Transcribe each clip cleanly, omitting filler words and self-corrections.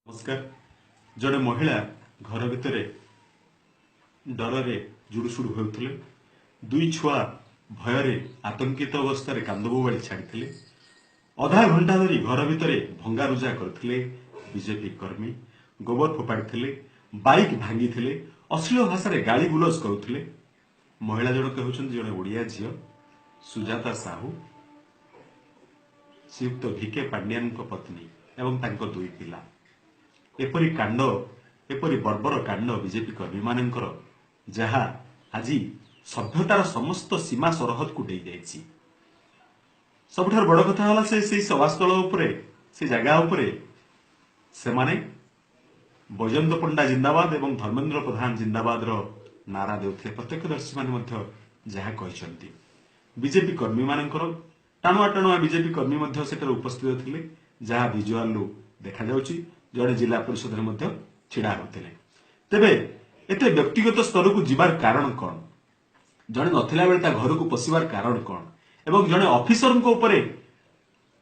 नमस्कार। जड़े महिला घर भितर डर जुड़ुसुड़ु होते दुई छुआ भय आतंकित अवस्था कांदबोवाड़ी छाड़ी अधा घंटा धरी घर भितर भंगारुजा करते बीजेपी कर्मी गोबर फोपाड़ी बाइक भांगी अश्लील भाषा गाली गुलज करुले। महिला जनक होती जड़े ओडिया झील सुजाता साहू श्रीयुक्त भिके पांड्यान पत्नी एवं तांको दुई पिला। एपरी कांड एपरी बर्बर कांड बीजेपी कर्मी मानकर जहा आज सभ्यतार समस्त सीमा सरहद को दे जाइछि। सबुठार बड़ कथा होला से सभास्थल उपरे से जगह उपरे से माने बैजयंत पंडा जिंदाबाद एवं धर्मेंद्र प्रधान जिंदाबाद रो नारा देउथे। प्रत्यक्षदर्शी माने जहा कहिसंती बीजेपी कर्मी मानकर टाणुआ टाणुआ बीजेपी कर्मी मध्य सेटर उपस्थित थिले जहा विजुअल देखा जाउछि। जड़े जिला परिषद में छिड़ा होते तेबे एते व्यक्तिगत स्तर को जीवार कारण कौन, जड़े नथिला बेले घर को पशिबार कारण कौन एवं जड़े ऑफिसर को ऊपर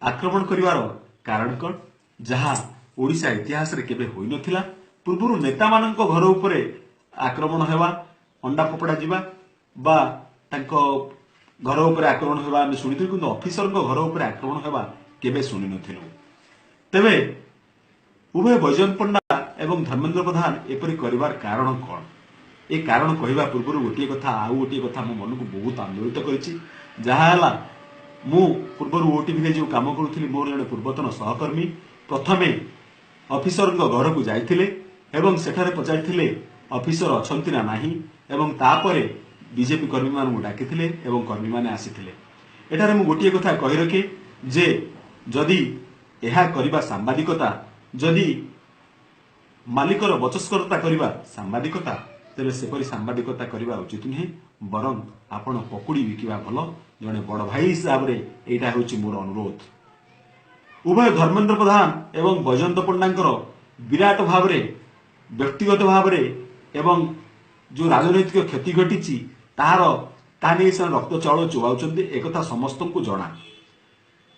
आक्रमण करिवार कारण कौन जहा ओडिशा इतिहास रे केबे होई नथिला। पूर्व नेता मानक घर ऊपर आक्रमण हेवा अंडा फोपड़ा जीवा बा तांको घर ऊपर आक्रमण हेवा आम शुणी किंतु ऑफिसर घर ऊपर आक्रमण हेवा केबे शुणी नथिलु। तेबे उभय बैजयंत पंडा एवं धर्मेंद्र प्रधान एपरी करिवार कारण कौन ए कारण कहवा पूर्व गोटे कथा आउ गोटे कथा मो मन को बहुत आंदोलित करिछि। जहा हला मु पूर्व ओटीवी जो काम करुଥିଲି मोर जने पूर्वतन सहकर्मी प्रथमे ऑफिसर घर को जाइथिले एवं सेठारे पचारिथिले ऑफिसर अछंती ना नाही एवं तापरे बीजेपी कर्मी मान डाकिथिले एवं कर्मी माने आसीथिले। एठारे मु गोटे कथा कहि रखे जे जदि एहा करिबा सांबादिकता जदि मालिकर बचस्करता करवा सांबादिकता तेरे सेपरी सांबादिकता करवा उचित नुहे बरं आपण पकुड़ी बिकिबा भल। जड़े बड़ भाई हिसाब रे एटा होची मोर अनुरोध। उभय धर्मेंद्र प्रधान एवं बैजयंत पंडांकर विराट भाव रे व्यक्तिगत भाव रे एवं जो राजनैतिक क्षति घटी तार ताने रक्त चाउल चुबाउचंदी एकथा समस्त को जना।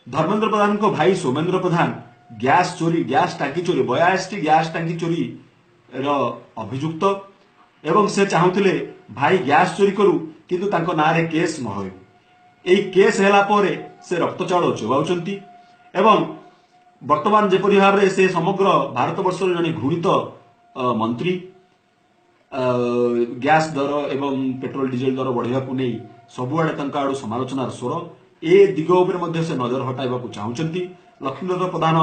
धर्मेंद्र प्रधान को भाई सोमेंद्र प्रधान गैस चोरी गैस टांकी चोरी 42 गैस टांकी चोरी रो अभियुक्त एवं से चाहूले भाई गैस चोरी करू किंतु तांको नारे केस न हो। एई केस हेला परे से रक्त चाउल चोबाउचंती एवं वर्तमान जेपरि भाव रे से समग्र भारत वर्ष जने घृणित मंत्री गैस दर एवं पेट्रोल डीजेल दर बढ़िया को नहीं सबुआड़े तांका आडू समालोचनार स्वर ए दिग उपरे मध्ये से नजर हटाइबा को चाहूचंती। लक्ष्मीनाथ प्रधान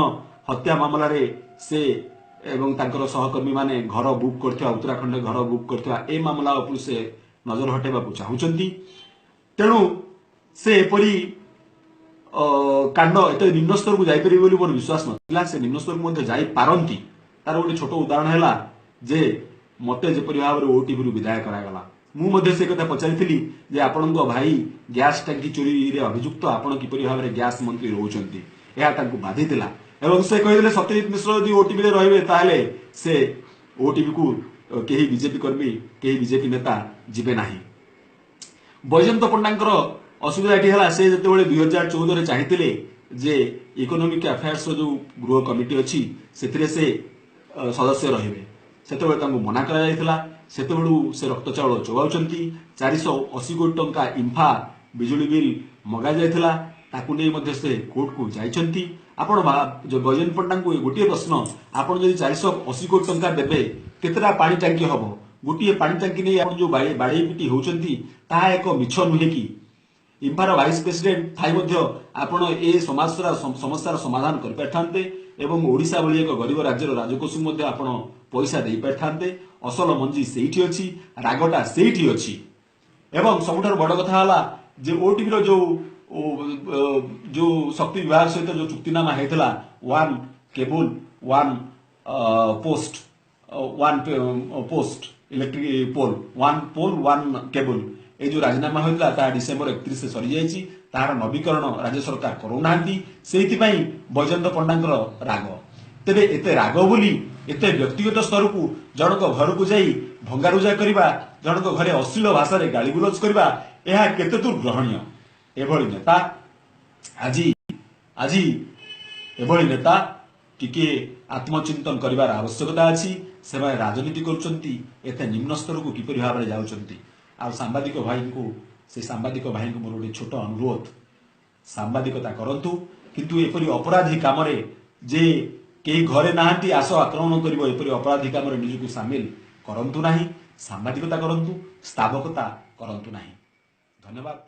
हत्या मामला रे से एवं तांकर सहकर्मी माने घर बुक करथिया उत्तराखंड घर बुक करथिया ए मामला उपरु से नजर हटाइबा को चाहूचंती। तेणु से एपरी कांड एत निम्न स्तर को जाइपरि बोली मोर विश्वास नथिला। से निम्न स्तर को मध्ये जाई पारंती तार गोटे छोट उदाहरण हैला जे मते जेपरि भाव रे ओटीवी रु विदाय करागला मु मध्ये से कथा पचारिथिली जे आपणको भाई गैस टांकी चोरी रे अभियुक्त आपण किपरि भाव रे गैस मंत्री रहउचंती यह तांको बाधिथिला एवं से कहिदेले सत्यजित मिश्र यदि ओटीवी रे रहिबे ताले से ओटीवी को केही बीजेपी कर्मी केही बीजेपी नेता जिबे नाही। बैजयंत पंडांकर असुविधा एटी हला से जतेबेले 2014 रे चाहिथिले जे इकोनॉमिक अफेयर्स जो गृह कमिटी अछि सेथिरे से सदस्य रहिबे सेतेबेले तांको मना करा जायथिला। सेतेबेलु से रक्त चाउल चोबाउचंती 480 कोटी टंका इंफा बिजुली बिल मगा जायथिला ताकू नहीं मध्य से कोर्ट को जाइछंती। आपण जो बैजयंत पंडा को गोटे प्रश्न आपण जदि 480 कोटी टंका देबे केतरा पानी टांकी हबो गोटे पानी टांकी नहीं आपण जो बाड़ी पिटी होचंती ता एक मिछ नुहे कि इंफार वाइस प्रेसिडेंट थाई मध्य आपण ए समस्यार समाधान कर पारथांते एवं ओडिशा भली एक गरीब राज्यर राजकोष मध्य आपण पैसा दे पारथांते। असल मंजी सेठी अछि रागटा सेठी अछि एवं सबुठार बड़ कथा हला जे ओटीवी रो जो शक्ति विभाग सहित जो चुक्तिनामा होता one cable one post electric pole one cable ये जो राजीनामा होता डिसेम्बर 31 से सरी जाइए तार नवीकरण राज्य सरकार करूना से बैजयंत पंडांकर राग। तेरे एते राग बोली एते व्यक्तिगत स्तर को जनक घर को जाई भंगारुजा करवा जनक घरे अश्लील भाषा गाली गुलज करवा यह केते दूर ग्रहणीय। एभली नेता आज एभली नेता टिके आत्मचिंतन करिवार आवश्यकता अछि सेमाने राजनीति करूचंती एते निम्न स्तर को किपरि भाबरे जाउचंती आ सांबादिक भाई को से सांबादिक भाई को मोर गोटे छोट अनुरोध सांबादिकता करंतु किंतु एपरि अपराधी कामरे जे केही घरे नाहांती आस आक्रमण करिवो एपरि अपराधी कामरे निजको शामिल करंतु नाही सांबादिकता करंतु स्तावकता करंतु नाही धन्यवाद।